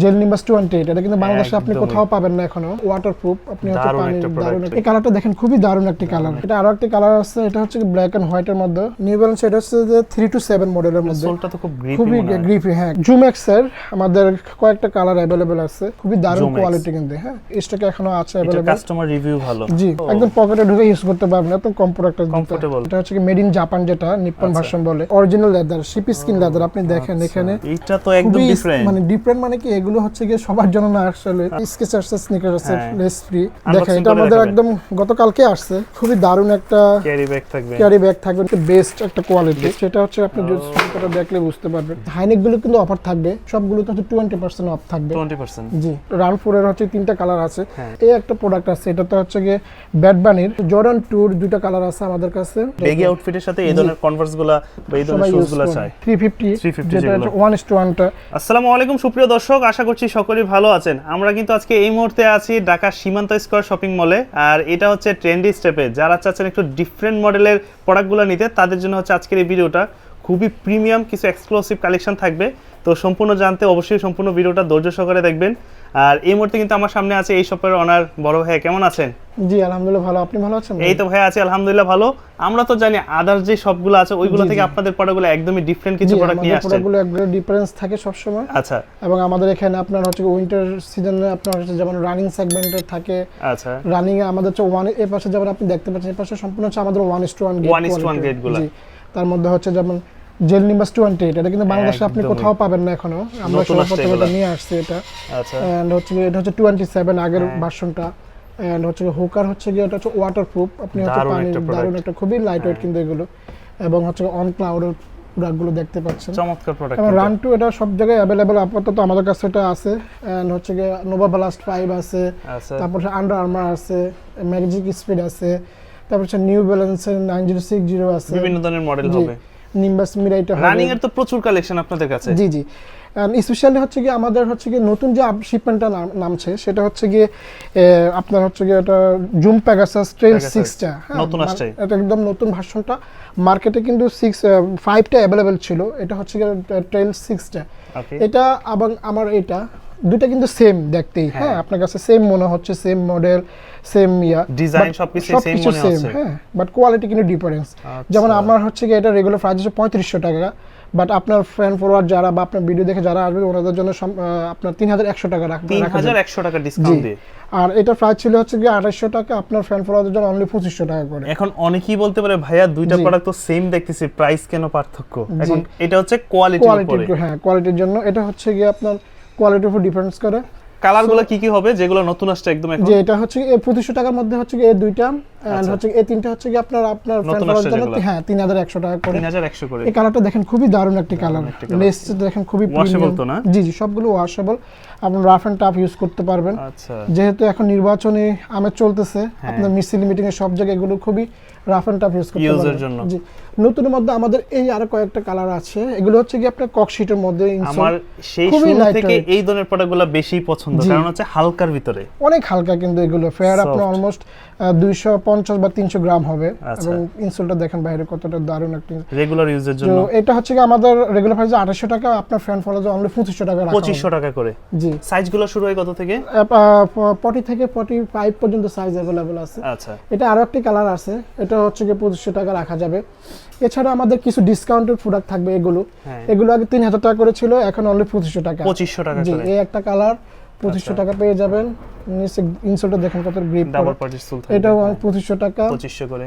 Jail Nimbus 28 এটা কিন্তু বাংলাদেশে আপনি কোথাও পাবেন না এখনো, ওয়াটারপ্রুফ। আপনি হচ্ছে পানি দারুণ, এই কালারটা দেখেন খুবই দারুণ একটা কালার। এটা আরো একটা কালার আছে, এটা হচ্ছে ব্ল্যাক এন্ড হোয়াইট এর মধ্যে। নিউ ব্যালেন্স এটা হচ্ছে যে 327 মডেলের মধ্যে। সোলটা তো খুবই গ্রিপি। হ্যাঁ, জুমেক্স এর আমাদের কয়েকটা কালার अवेलेबल আছে, খুবই দারুণ কোয়ালিটি কিন্তু। হ্যাঁ, স্টকে এখনো আছে अवेलेबल। এটা কাস্টমার রিভিউ ভালো। জি, একদম পকেটে ঢুকে ইউজ করতে পারবেন, একদম কমফোর্টেবল। এটা হচ্ছে মেড ইন জাপান, যেটা নিপ্পন ভার্সন বলে। Original leather, sheep skin leather. আপনি দেখেন এখানে এটা তো একদম ডিফারেন্ট। মানে ডিফারেন্ট মানে কি, এগুলো হচ্ছে কি সবার জন্য না আসলে। স্কেচার্স স্নিকার্স এর লেস ফ্রি। দেখেন এটা আমাদের একদম গতকালকে আসছে। খুবই দারুণ একটা ক্যারি ব্যাগ থাকবে, বেস্ট একটা কোয়ালিটি। সেটা হচ্ছে আপনি যদি স্নিকারটা দেখলে বুঝতে পারবেন। হাইনেক গুলো কিন্তু অফার থাকবে, সবগুলোতে হচ্ছে 20% অফ থাকবে। 20%? জি। রান 4 এর হচ্ছে 3টা কালার আছে। এই একটা প্রোডাক্ট আছে, এটা তো হচ্ছে গিয়ে ব্যাড বানির জর্ডান 2 এর 2টা কালার আছে আমাদের কাছে। বেগি আউটফিটের সাথে এই ধরনের কনভার্স গুলা বা এই ধরনের শুজ গুলা চাই। 350 যেটা হচ্ছে 1:1 টা। আসসালামু আলাইকুম সুপ্রিয় দর্শক, আশা করছি সকলেই ভালো আছেন। আমরা কিন্তু আজকে এই মুহূর্তে আছি ঢাকা সীমান্ত স্কয়ার শপিং মলে, আর এটা হচ্ছে ট্রেন্ডি স্টেপে। যারা চাচ্ছেন একটু ডিফারেন্ট মডেলের প্রোডাক্টগুলো নিতে, তাদের জন্য হচ্ছে আজকের এই ভিডিওটা। খুবই প্রিমিয়াম কিছু এক্সক্লুসিভ কালেকশন থাকবে, তো সম্পূর্ণ জানতে অবশ্যই সম্পূর্ণ ভিডিওটা ধৈর্য সহকারে দেখবেন। আর এই মুহূর্তে কিন্তু আমার সামনে আছে এই শপের ওনার বড় ভাই। কেমন আছেন? জি আলহামদুলিল্লাহ ভালো, আপনি ভালো আছেন? এই তো ভাই আছি আলহামদুলিল্লাহ ভালো। আমরা তো জানি আদার যে সবগুলো আছে ওইগুলো থেকে আপনাদের প্রোডাক্টগুলো একদমই ডিফারেন্ট কিছু প্রোডাক্ট নিয়ে আসছেন। প্রোডাক্টগুলো একদম ডিফারেন্স থাকে সব সময়। আচ্ছা। এবং আমাদের এখানে আপনার হচ্ছে উইন্টার সিজনে আপনার হচ্ছে যেমন রানিং সেগমেন্টের থাকে। আচ্ছা। রানিং এ আমাদের হচ্ছে ওয়ান এর পাশে যেমন আপনি দেখতে পাচ্ছেন, এই পাশে সম্পূর্ণ হচ্ছে আমাদের 1:1 গ্রেডগুলো। জি। তার মধ্যে হচ্ছে যেমন জেল নিম্বাস 28 এটা কিন্তু বাংলাদেশে আপনি কোথাও পাবেন না এখনো, আমরা সর্বপ্রথম নিয়ে আসছি এটা। আচ্ছা। এন্ড হচ্ছে এটা হচ্ছে 27 আগের ভার্সনটা। এন্ড হচ্ছে হুকার হচ্ছে কি, এটা হচ্ছে ওয়াটারপ্রুফ। আপনি হচ্ছে পানি দারুণ একটা খুবই লাইট ওয়েট কিন্তু এগুলো। এবং হচ্ছে অন ক্লাউডের প্রোডাক্টগুলো দেখতে পাচ্ছেন, চমৎকার প্রোডাক্ট। এবং রান 2 এটা সব জায়গায় अवेलेबल আপাতত আমাদের কাছে এটা আছে। এন্ড হচ্ছে কি নোভা ব্লাস্ট 5 আছে, তারপর আন্ডার আর্মার আছে, ম্যাজিক স্পিড আছে, তারপর হচ্ছে নিউ ব্যালেন্সের 9060 আছে। বিভিন্ন ধরনের মডেল হবে। নিম্বাস মিরাইটা হবে। রানিং এর তো প্রচুর কালেকশন আপনাদের কাছে। জি জি। স্পেশালি হচ্ছে কি আমাদের হচ্ছে কি নতুন যে শিপমেন্টটা নামছে, সেটা হচ্ছে কি আপনার হচ্ছে কি এটা জুম পেগাসাস ট্রেল 6টা নতুন আসছে। এটা একদম নতুন ভার্সনটা। মার্কেটে কিন্তু 5টা अवेलेबल ছিল, এটা হচ্ছে কি ট্রেল 6টা। এটা এবং আমার এটা দুটো কিন্তু সেম দেখতেই। হ্যাঁ, আপনার কাছে সেম মনে হচ্ছে, সেম মডেল, সেম ডিজাইন, সবকিছু সেম মনে হচ্ছে। হ্যাঁ, বাট কোয়ালিটি কিন্তু ডিফারেন্স। যেমন আমার হচ্ছে কি এটা রেগুলার প্রাইস হচ্ছে 3500 টাকা, বাট আপনার ফ্রেন্ড ফরওয়ার্ড যারা বা আপনার ভিডিও দেখে যারা আসবে ওনাদের জন্য আপনার 3100 টাকা রাখবেন। 3100 টাকা ডিসকাউন্ট দিয়ে। আর এটা প্রাইস ছিল হচ্ছে কি 2800 টাকা, আপনার ফ্রেন্ড ফরওয়ার্ডের জন্য অনলি 2500 টাকা করে। এখন অনেকেই বলতে পারে ভাইয়া দুইটা প্রোডাক্ট তো সেম দেখতেছি, প্রাইস কেন পার্থক্য? এখন এটা হচ্ছে কোয়ালিটির উপরে। হ্যাঁ, কোয়ালিটির জন্য এটা হচ্ছে কি আপনার কোয়ালিটির উপর ডিফারেন্স করে। কালারগুলো কি কি হবে যেগুলো নতুন আসছে একদম এখন? যে এটা হচ্ছে এই 2500 টাকার মধ্যে হচ্ছে কি এই দুইটা, এন্ড হচ্ছে এই তিনটা হচ্ছে কি আপনার ফ্রেন্ড ফরওয়ার্ডের জন্য। হ্যাঁ, 3100 টাকা করে। 3100 করে। এই কালারটা দেখেন খুবই দারুণ একটা কালার। লেস দেখেন খুবই ওয়াশেবল তো না? জি জি, সবগুলো ওয়াশেবল। আপনি রাফ এন্ড টাফ ইউজ করতে পারবেন। আচ্ছা। যেহেতু এখন নির্বাচনী আমেজ চলতেছে, আপনার মিছিল মিটিং এর সব জায়গায় এগুলো খুবই রাফ এন্ড টাফ ইউজ করতে পারবেন। জি। নতুনের মধ্যে আমাদের এই আরো কয়েকটা কালার আছে, এগুলো হচ্ছে কি আপনার কক শীটের মধ্যে ইনসোল। আমার সেই শুরু থেকে এই ধরনের প্রোডাক্টগুলো বেশি পছন্দ, কারণ হচ্ছে হালকার ভিতরে। অনেক হালকা কিন্তু এগুলো ফেয়ার আপনার অলমোস্ট 250 বা 300 গ্রাম হবে। এবং ইনসোলটা দেখেন বাইরে কতটা দারুণ একটা রেগুলার ইউজের জন্য। তো এটা হচ্ছে কি আমাদের রেগুলার প্রাইস 2800 টাকা, আপনার ফ্রেন্ড ফলোয়ার অনলি 2500 টাকা রাখা। 2500 টাকা করে। জি। সাইজগুলো শুরু হয় কত থেকে? 40 থেকে 45 পর্যন্ত সাইজ अवेलेबल আছে। আচ্ছা। এটা আরো একটা কালার আছে, এটা হচ্ছে কি 2500 টাকা রাখা যাবে। এছাড়া আমাদের কিছু ডিসকাউন্টেড প্রোডাক্ট থাকবে। এগুলো আগে 3000 টাকা করে ছিল, এখন অনলি 2500 টাকা। 2500 টাকা করে। জি, এই একটা কালার 2500 টাকা পেয়ে যাবেন। নিচে ইনসোলটা দেখেন কত গ্রিপ, ডাবল পার্টি সোল থাকে। এটাও 2500 টাকা। 2500 করে।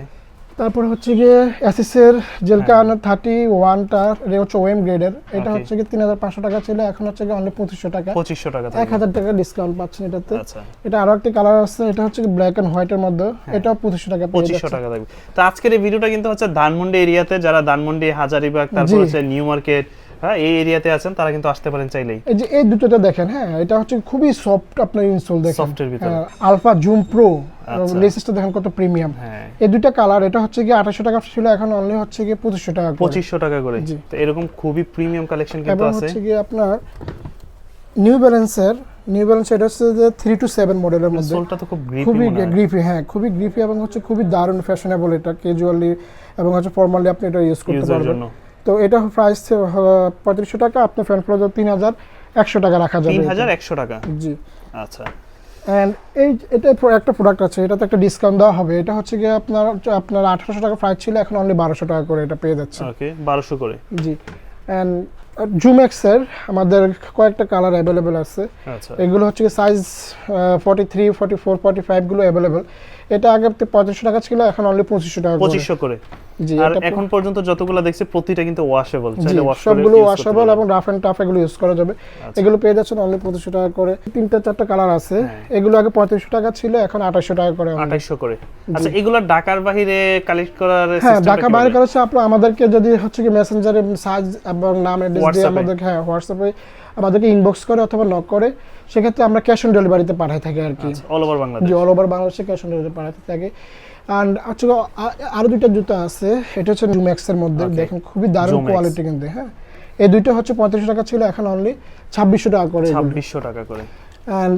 তারপর হচ্ছে গিয়ে এসএস এর জেলকান 31 টা হচ্ছে ওএম গ্রেডের, এটা হচ্ছে কি 3500 টাকা ছিল, এখন হচ্ছে কি অনলি 2500 টাকা। 2500 টাকা, 1000 টাকা ডিসকাউন্ট পাচ্ছেন এটাতে। আচ্ছা। এটা আরো একটা কালার আছে, এটা হচ্ছে কি ব্ল্যাক এন্ড হোয়াইট এর মধ্যে, এটাও 2500 টাকা পেয়ে যাচ্ছে। 2500 টাকা থাকবে। তো আজকের এই ভিডিওটা কিন্তু হচ্ছে ধানমন্ডি এরিয়াতে, যারা ধানমন্ডি, হাজারীবাগ, তারপর হচ্ছে নিউ মার্কেট, হ্যাঁ এই এরিয়াতে আছেন তারা কিন্তু আসতে পারেন চাইলেই। এই যে এই দুটোটা দেখেন, হ্যাঁ এটা হচ্ছে খুবই সফট আপনার ইনসোল দেখেন, সফটের ভিতরে আলফা জুম প্রো লেসেসটা দেখেন কত প্রিমিয়াম। এই দুটো কালার, এটা হচ্ছে কি 2800 টাকা ছিল, এখন অনলি হচ্ছে কি 2500 টাকা করে। 2500 টাকা করে। তো এরকম খুবই প্রিমিয়াম কালেকশন কিন্তু আছে। হচ্ছে কি আপনার নিউ ব্যালেন্স এটা হচ্ছে যে 327 মডেলের মধ্যে। সোলটা তো খুবই গ্রিপি। হ্যাঁ, খুবই গ্রিপি এবং হচ্ছে খুবই দারুণ ফ্যাশনেবল। এটা ক্যাজুয়ালি এবং হচ্ছে ফর্মালি আপনি এটা ইউজ করতে পারবেন। তো এটা প্রাইস 3500 টাকা, আপনার ফ্যান ক্লোজ 3100 টাকা রাখা যাবে। 3100 টাকা, জি। আচ্ছা, এন্ড এটা একটা প্রোডাক্ট আছে, এটাতে একটা ডিসকাউন্ট দেওয়া হবে। এটা হচ্ছে গিয়ে আপনার 1800 টাকা প্রাইস ছিল, এখন অনলি 1200 টাকা করে এটা পেয়ে যাচ্ছে। ওকে, 1200 করে। জি। এন্ড জুমেক্স এর আমাদের কয়েকটা কালার अवेलेबल আছে। আচ্ছা, এগুলো হচ্ছে সাইজ 43, 44, 45 গুলো अवेलेबल। এটা আগে 3500 টাকা ছিল, এখন অনলি 2500 টাকা করে। 2500 করে। জি। আর এখন পর্যন্ত যতগুলো দেখছি প্রতিটা কিন্তু ওয়াশেবল, চাইলে ওয়াশ করে সবগুলো ওয়াশেবল এবং রাফ এন্ড টাফ এগুলো ইউজ করা যাবে। এগুলো পেয়ে যাচ্ছেন অনলি 2500 টাকা করে। 3-4টা কালার আছে। এগুলো আগে 3500 টাকা ছিল, এখন 2800 টাকা করে। 2800 করে। আচ্ছা, এগুলো ঢাকার বাইরে কালেক্ট করার সিস্টেম? হ্যাঁ, ঢাকা বাইরে করেছে। আপনারা আমাদেরকে যদি হচ্ছে কি মেসেঞ্জারে সাইজ এবং নাম অ্যাড্রেস দিয়ে আমাদেরকে হোয়াটসঅ্যাপে আমাদেরকে ইনবক্স করে অথবা নক করে, সেক্ষেত্রে আমরা ক্যাশ অন ডেলিভারিতে পাঠাই থাকি আর কি। All over Bangladesh? জি, অল ওভার বাংলাদেশে ক্যাশ অন ডেলিভারি পাঠাতে থাকি। এন্ড আচ্ছা, আরো দুইটা জুতা আছে। এটা হচ্ছে জুমেক্স এর মধ্যে, দেখেন খুবই দারুণ কোয়ালিটি কিন্তু। হ্যাঁ, এই দুইটা হচ্ছে 3500 টাকা ছিল, এখন অনলি 2600 টাকা করে। 2600 টাকা করে। এন্ড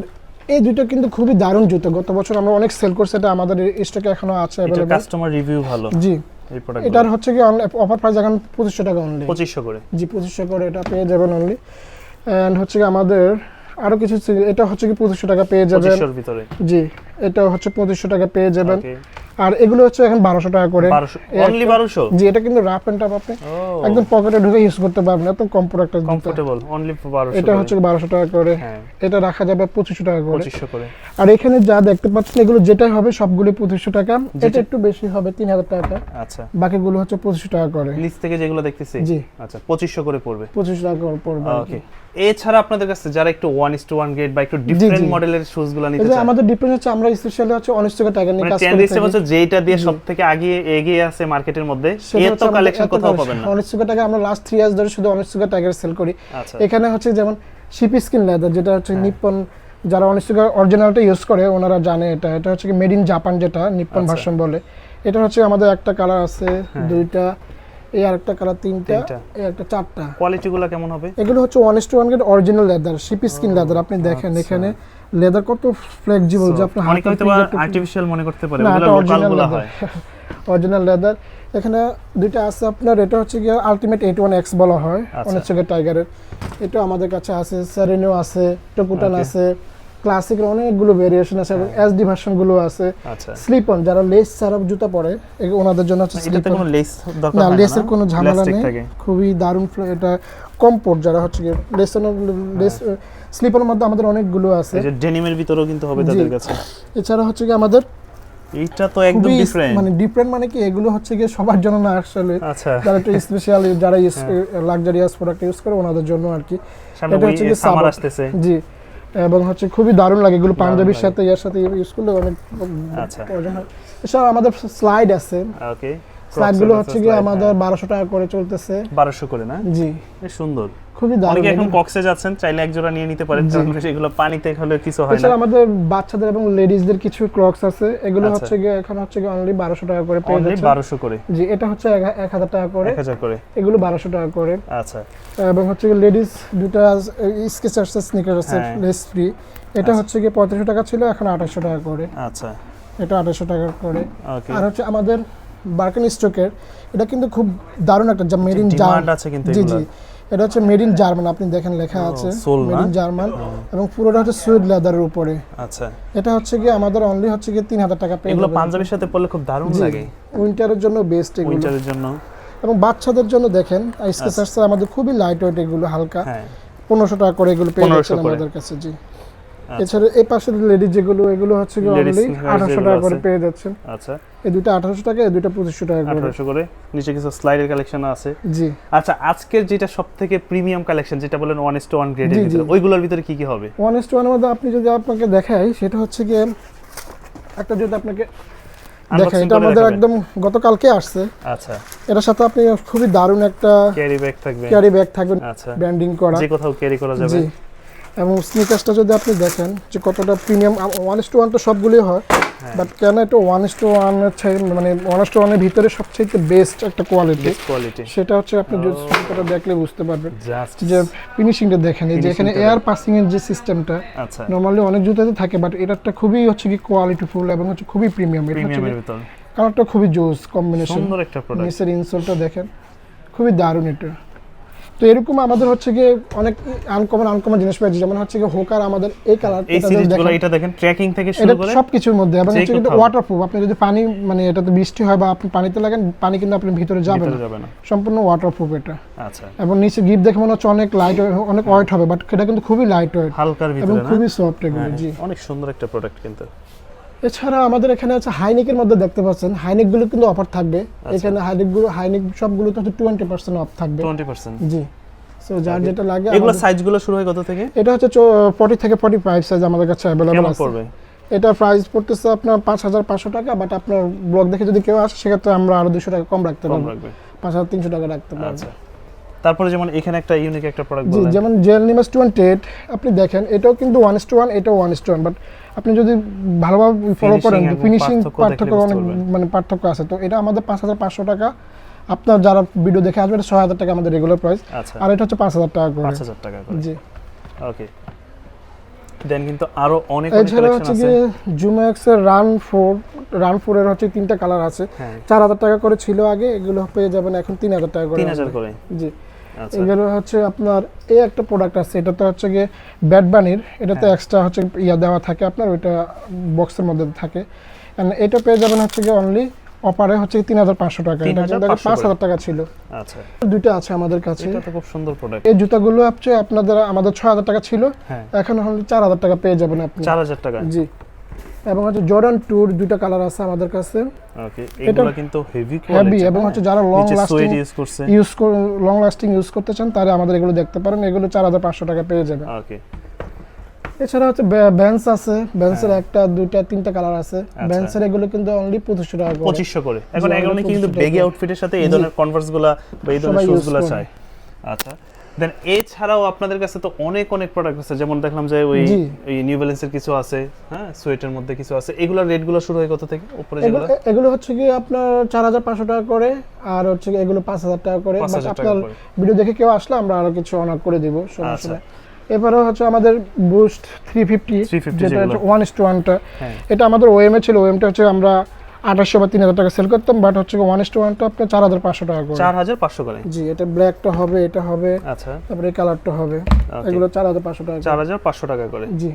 এই দুইটা কিন্তু খুবই দারুণ জুতা, গত বছর আমরা অনেক সেল করছি, এটা আমাদের স্টকে এখনো আছে এটা কাস্টমার রিভিউ ভালো। জি। এই প্রোডাক্ট এটার হচ্ছে কি অফার প্রাইস এখন 2500 টাকা অনলি। 2500 করে? জি, 2500 করে এটা পেয়ে যাবেন অনলি। এন্ড হচ্ছে কি আমাদের আরো কিছু, এটা হচ্ছে কি 2500 টাকা পেয়ে যাবেন 2500 এর ভিতরে। জি, এটা হচ্ছে 2500 টাকা পেয়ে যাবেন। আর এগুলো হচ্ছে এখন 1200 টাকা করে। অনলি 1200? জি, এটা কিন্তু রাফ এন্ড টাফ, আপনি একদম পকেটে ঢুকে ইউজ করতে পারবেন, একদম কমফোর্ট, কমফোর্টেবল। অনলি 1200। এটা হচ্ছে 1200 টাকা করে। এটা রাখা যাবে 2500 টাকা করে। 2500 করে। আর এখানে যা দেখতে পাচ্ছেন এগুলো যেটাই হবে সবগুলো 2500 টাকা। এটা একটু বেশি হবে 3000 টাকা। আচ্ছা, বাকিগুলো হচ্ছে 2500 টাকা করে। নিচ থেকে যেগুলো দেখতেছি? জি। আচ্ছা, 2500 করে পড়বে। 2500 টাকা করে পড়বে। ওকে। এছাড়া আপনাদের কাছে যারা একটু 1:1 গ্রেড বা একটু ডিফারেন্ট মডেলের শুজগুলো নিতে চায়? আমাদের ডিফারেন্স হচ্ছে আমরা স্পেশালি হচ্ছে অনিশ্চিত টাকা নিয়ে কাজ করি। ট্রেন্ডি স্টেপ হচ্ছে যেটা দিয়ে সবথেকে এগিয়ে আছে মার্কেটের মধ্যে, এত কালেকশন কোথাও পাবেন না। অনিশ্চিত টাকা আমরা লাস্ট 3 ইয়ার্স ধরে শুধু অনিশ্চিত টাকার সেল করি। আচ্ছা। এখানে হচ্ছে যেমন শিপ স্কিন লেদার, যেটা হচ্ছে নিপ্পন, যারা অনিশ্চিত অরিজিনালটা ইউজ করে ওনারা জানে এটা হচ্ছে কি মেড ইন জাপান, যেটা নিপ্পন ভার্সন বলে। এটা হচ্ছে আমাদের একটা কালার আছে, দুইটা, এই আরেকটা কালার, তিনটা, এই একটা, চারটা। কোয়ালিটিগুলো কেমন হবে? এগুলো হচ্ছে 1:1 grade original leather, sheep skin leather. আপনি দেখেন এখানে লেদার কত ফ্লেক্সিবল, যে আপনি অনেকে হয়তো আর্টিফিশিয়াল মনে করতে পারে, ওগুলো লোকালগুলো হয়। Original leather. এখানে দুইটা আছে আপনার, এটা হচ্ছে কি আলটিমেট 81X বলা হয় অনিশ্চিত টাইগারের। এটা আমাদের কাছে আছে, সেরেনো আছে, টোকুটান আছে, ক্লাসিকের অনেকগুলো ভেরিয়েশন আছে এবং এসডি ভার্সন গুলো আছে। আচ্ছা। স্লিপ অন, যারা লেস ছাড়া জুতা পরে ওনাদের জন্য হচ্ছে এটাতে কোনো লেস দরকার না, হয় না, লেসের কোনো ঝামেলা নেই, খুবই দারুণ। এটা কমফোর্ট, যারা হচ্ছে কি লেস স্লিপারের মধ্যে আমাদের অনেকগুলো আছে। এই যে ডেনিমের ভিতরেও কিন্তু হবে তাদের কাছে। এছাড়া হচ্ছে কি আমাদের এইটা তো একদম ডিফারেন্ট, মানে ডিফারেন্ট মানে কি, এগুলো হচ্ছে কি সবার জন্য না আসলে। আচ্ছা। যারা একটু স্পেশাল, যারা লাক্সারিয়াস প্রোডাক্ট ইউজ করে ওনাদের জন্য আর কি। এটা হচ্ছে কি সামার আসতেছে। জি। এবং হচ্ছে খুবই দারুণ লাগে এগুলো, পাঞ্জাবির সাথে এর সাথে ইউজ করলে অনেক। আচ্ছা। এছাড়া আমাদের স্লাইড আছে। ওকে। স্লাইডগুলো হচ্ছে কি আমাদের 1200 টাকা করে চলতেছে। 1200 করে না? জি। বেশ সুন্দর, খুবই দারুণ। অনেকে এখন কক্সে যাচ্ছেন, চাইলে এক জোড়া নিয়ে নিতে পারেন, কারণ এগুলো পানিতে হলে কিছু হয় না। এছাড়া আমাদের বাচ্চাদের এবং লেডিজদের কিছু ক্রক্স আছে, এগুলো হচ্ছে কি এখন হচ্ছে কি অনলি 1200 টাকা করে পেয়ে যাচ্ছে। 1200 করে? জি। এটা হচ্ছে 1000 টাকা করে। 1000 করে। এগুলো 1200 টাকা করে। আচ্ছা। এবং হচ্ছে কি লেডিস দুটো স্কেচার্স স্নিকার আছে লেস ফ্রি, এটা হচ্ছে কি 3500 টাকা ছিল, এখন 2800 টাকা করে। আচ্ছা। এটা 2800 টাকা করে। ওকে। আর হচ্ছে আমাদের বার্কেন স্টকের, এটা কিন্তু খুব দারুণ একটা, যা মেড ইন জার্মান আছে কিন্তু জি এগুলো। জি, এটা হচ্ছে মেড ইন জার্মান, আপনি দেখেন লেখা আছে মেড ইন জার্মান, এবং পুরোটা হচ্ছে সুইড লেদারের উপরে। আচ্ছা। এটা হচ্ছে কি আমাদের অনলি হচ্ছে কি 3000 টাকা পেয়ে। এগুলো পাঞ্জাবির সাথে পরলে খুব দারুণ লাগে, উইন্টারের জন্য বেস্ট এগুলো। উইন্টারের জন্য এবং বাচ্চাদের জন্য দেখেন স্কেচার্স আমাদের খুবই লাইট ওয়েট, এগুলো হালকা। হ্যাঁ। 1500 টাকা করে এগুলো পেয়ে যাচ্ছেন আমাদের কাছে। জি। এছাড়া এই পাশে লেডিস যেগুলো, এগুলো হচ্ছে কি অনলি 1800 টাকা করে পেয়ে যাচ্ছেন। আচ্ছা। এই দুটো 1800 টাকা, এই দুটো 2500 টাকা করে। 1800 করে। নিচে কিছু স্লাইডের কালেকশন আছে। জি। আচ্ছা, আজকের যেটা সবথেকে প্রিমিয়াম কালেকশন, যেটা বলেন 1:1 গ্রেডের ভিতরে, ওইগুলোর ভিতরে কি কি হবে? 1:1 এর মধ্যে আপনি যদি আপনাকে দেখাই, সেটা হচ্ছে কি একটা, যদি আপনাকে দেখাই, এটা আমাদের একদম গতকালকে আসছে। আচ্ছা। এটার সাথে আপনি খুবই দারুণ একটা ক্যারি ব্যাগ থাকবে। আচ্ছা। ব্র্যান্ডিং করা, যে কোথাও ক্যারি করা যাবে। জি। এবং স্নিকার্সটা যদি আপনি দেখেন যে কতটা প্রিমিয়াম, 1:1 তো সবগুলোই হয়, বাট কেন এটা 1:1 মানে 1:1 এর ভিতরে সবচেয়ে বেস্ট একটা কোয়ালিটি, সেটা হচ্ছে আপনি যদি স্নিকারটা দেখলে বুঝতে পারবেন। যে ফিনিশিংটা দেখেন, এই যে এখানে এয়ার পাসিং এর যে সিস্টেমটা, আচ্ছা, নরমালি অনেক জুতাতে থাকে, বাট এটাটা খুবই হচ্ছে কি কোয়ালিটিফুল এবং হচ্ছে খুবই প্রিমিয়াম। এটা হচ্ছে কালারটা খুবই জোস কম্বিনেশন, সুন্দর একটা প্রোডাক্ট। নিচের ইনসোলটা দেখেন খুবই দারুণ এটা। তো এরকম আমাদের হচ্ছে গিয়ে অনেক আনকমন জিনিস পেয়েছি, যেমন হচ্ছে গিয়ে হোকার আমাদের এই কালার, এই সিরিজগুলো এটা দেখেন ট্র্যাকিং থেকে শুরু এটা করে সবকিছুর মধ্যে, এবং হচ্ছে কিন্তু ওয়াটারপ্রুফ। আপনি যদি পানি মানে এটাতে বৃষ্টি হয় বা আপনি পানিতে লাগেন, পানি কিন্তু আপনি ভিতরে যাবে না, সম্পূর্ণ ওয়াটারপ্রুফ এটা। আচ্ছা, এবং নিচে গিফট দেখে মনে হচ্ছে অনেক লাইট, অনেক ওয়েট হবে, বাট এটা কিন্তু খুবই লাইট ওয়েট, হালকার ভিতরে এবং না, খুবই সফট এগুলো। জি, অনেক সুন্দর একটা প্রোডাক্ট কিন্তু। এছাড়া আমাদের এখানে আছে হাইনেকের মধ্যে দেখতে পাচ্ছেন, হাইনেকগুলো কিন্তু অফার থাকবে এখানে। হাইনেক সবগুলোতে হচ্ছে 20% অফ থাকবে। 20%? জি। সো যার যেটা লাগে। এগুলো সাইজগুলো শুরু হয় কত থেকে? এটা হচ্ছে 40 থেকে 45 সাইজ আমাদের কাছে अवेलेबल আছে। পড়বে এটা প্রাইস পড়তেছে আপনার 5500 টাকা, বাট আপনার ব্লগ দেখে যদি কেউ আসে সেক্ষেত্রে আমরা আরো 200 টাকা কম রাখতে পারবো, 5300 টাকা রাখতে পারবো। আচ্ছা, তারপরে যেমন এখানে একটা ইউনিক একটা প্রোডাক্ট জি, বলেন। যেমন জেল নিমাস 28 আপনি দেখেন, এটাও কিন্তু 1:1, এটাও 1:1, বাট আপনি যদি ভালোভাবে ফলো করেন ফিনিশিং পার্থক্য অনেক মানে পার্থক্য আছে। তো এটা আমাদের 5500 টাকা, আপনার যারা ভিডিও দেখে আসবে 6000 টাকা আমাদের রেগুলার প্রাইস। আচ্ছা, আর এটা হচ্ছে 5000 টাকা করে। 5000 টাকা করে। জি, ওকে। দেন কিন্তু আরো অনেক এছাড়া কালেকশন হচ্ছে আছে। কি জুমেক্স এর রান 4 এর হচ্ছে 3টা কালার আছে। 4000 টাকা করে ছিল আগে, এগুলো পেয়ে যাবেন এখন 3000 টাকা করে। 3000 করে? জি। এগুলো হচ্ছে আপনার এই একটা প্রোডাক্ট আছে, এটা তো হচ্ছে গিয়ে ব্যাড বানির, এটাতে এক্সট্রা হচ্ছে ইয়া দেওয়া থাকে আপনার, ওইটা বক্সের মধ্যে থাকে। এন্ড এটা পেয়ে যাবেন হচ্ছে গিয়ে অনলি অপারে হচ্ছে 3500 টাকা, এটা কিন্তু 5000 টাকা ছিল। আচ্ছা, দুইটা আছে আমাদের কাছে। এটা তো খুব সুন্দর প্রোডাক্ট। এই জুতাগুলো হচ্ছে আপনাদের আমাদের 6000 টাকা ছিল, এখন হলো 4000 টাকা পেয়ে যাবেন আপনি। 4000 টাকা? জি। এবং হচ্ছে জর্ডান 2 দুইটা কালার আছে আমাদের কাছে। ওকে, এগুলো কিন্তু হেভি কোয়ালিটি, এবং হচ্ছে যারা লং লাস্টিং ইউজ করতে চান তারা আমাদের এগুলো দেখতে পারেন, এগুলো 4500 টাকা পেয়ে যাবেন। ওকে। এছাড়া হচ্ছে বেন্স আছে, বেন্সের একটা দুইটা তিনটা কালার আছে। বেন্সের এগুলো কিন্তু অনলি 2500 টাকা করে। 2500 করে। এখন এগুলো কিন্তু বেগি আউটফিটের সাথে এই ধরনের কনভার্সগুলা বা এই ধরনের শুজগুলা চাই। আচ্ছা, দেন এছাড়াও আপনাদের কাছে তো অনেক প্রোডাক্ট আছে, যেমন দেখলাম যে ওই নিউ ব্যালেন্সের কিছু আছে, হ্যাঁ, সোয়েটের মধ্যে কিছু আছে। এগুলোর রেটগুলো শুরু হয় কত থেকে উপরে? এগুলো হচ্ছে কি আপনার 4500 টাকা করে, আর হচ্ছে এগুলো 5000 টাকা করে। বাট আপনার ভিডিও দেখে কেউ আসলে আমরা আরো কিছু অনার করে দিব সমস্যা নেই। এবারে হচ্ছে আমাদের বুস্ট 350 যেটা হচ্ছে 1:1টা, এটা আমাদের ওএম এ ছিল। ওএমটা হচ্ছে আমরা 2800 বা 3000 টাকা সেল করতাম, বাট হচ্ছে 1:1টা আপনি 4500 টাকা করে। 4500 করে? জি, এটা ব্ল্যাকটা হবে, এটা হবে, আচ্ছা, তারপরে এই কালারটা হবে, এগুলো 4500 টাকা। 4500 টাকা করে। জি।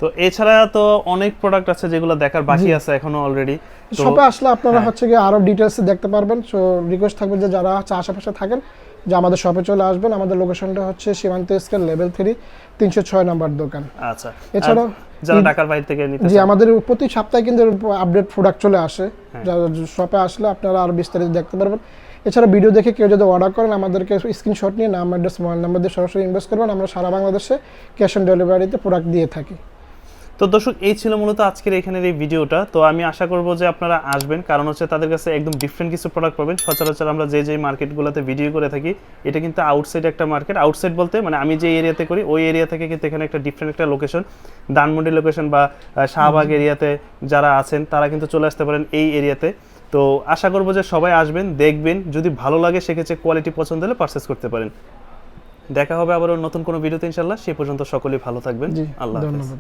তো এছাড়া তো অনেক প্রোডাক্ট আছে যেগুলো দেখার বাকি আছে এখনো অলরেডি। শপে আসলে আপনারা হচ্ছে কি আরো ডিটেইলস দেখতে পারবেন। সো রিকোয়েস্ট থাকবে যে যারা আশেপাশে থাকেন যে আমাদের শপে চলে আসবেন। আমাদের লোকেশনটা হচ্ছে সীমান্ত স্কয়ার লেভেল 3 306 নম্বর দোকান। আচ্ছা, এছাড়া যারা ঢাকার বাইরে থেকে নিতে চান, জি, আমাদের প্রতি সপ্তাহে কিন্তু আপডেট প্রোডাক্ট চলে আসে, যারা শপে আসলে আপনারা আরো বিস্তারিত দেখতে পারবেন। এছাড়া ভিডিও দেখে কেউ যদি অর্ডার করেন আমাদেরকে স্ক্রিনশট নিয়ে নাম, অ্যাড্রেস, মোবাইল নাম্বার দিয়ে সরাসরি ইনবক্স করবেন। আমরা সারা বাংলাদেশে ক্যাশ অন ডেলিভারিতে প্রোডাক্ট দিয়ে থাকি। তো দর্শক, এই ছিল মূলত আজকের এখানের এই ভিডিওটা। তো আমি আশা করব যে আপনারা আসবেন, কারণ হচ্ছে তাদের কাছে একদম ডিফারেন্ট কিছু প্রোডাক্ট পাবেন। সচরাচর আমরা যে মার্কেটগুলোতে ভিডিও করে থাকি, এটা কিন্তু আউটসাইড একটা মার্কেট। আউটসাইড বলতে মানে আমি যে এরিয়াতে করি ওই এরিয়া থেকে কিন্তু এখানে একটা ডিফারেন্ট একটা লোকেশন, ধানমন্ডি লোকেশন বা শাহবাগ এরিয়াতে যারা আছেন তারা কিন্তু চলে আসতে পারেন এই এরিয়াতে। তো আশা করব যে সবাই আসবেন, দেখবেন, যদি ভালো লাগে সেক্ষেত্রে কোয়ালিটি পছন্দ হলে পারচেস করতে পারেন। দেখা হবে আবারও নতুন কোনো ভিডিওতে ইনশাআল্লাহ। সেই পর্যন্ত সকলেই ভালো থাকবেন। আল্লাহ হাফেজ।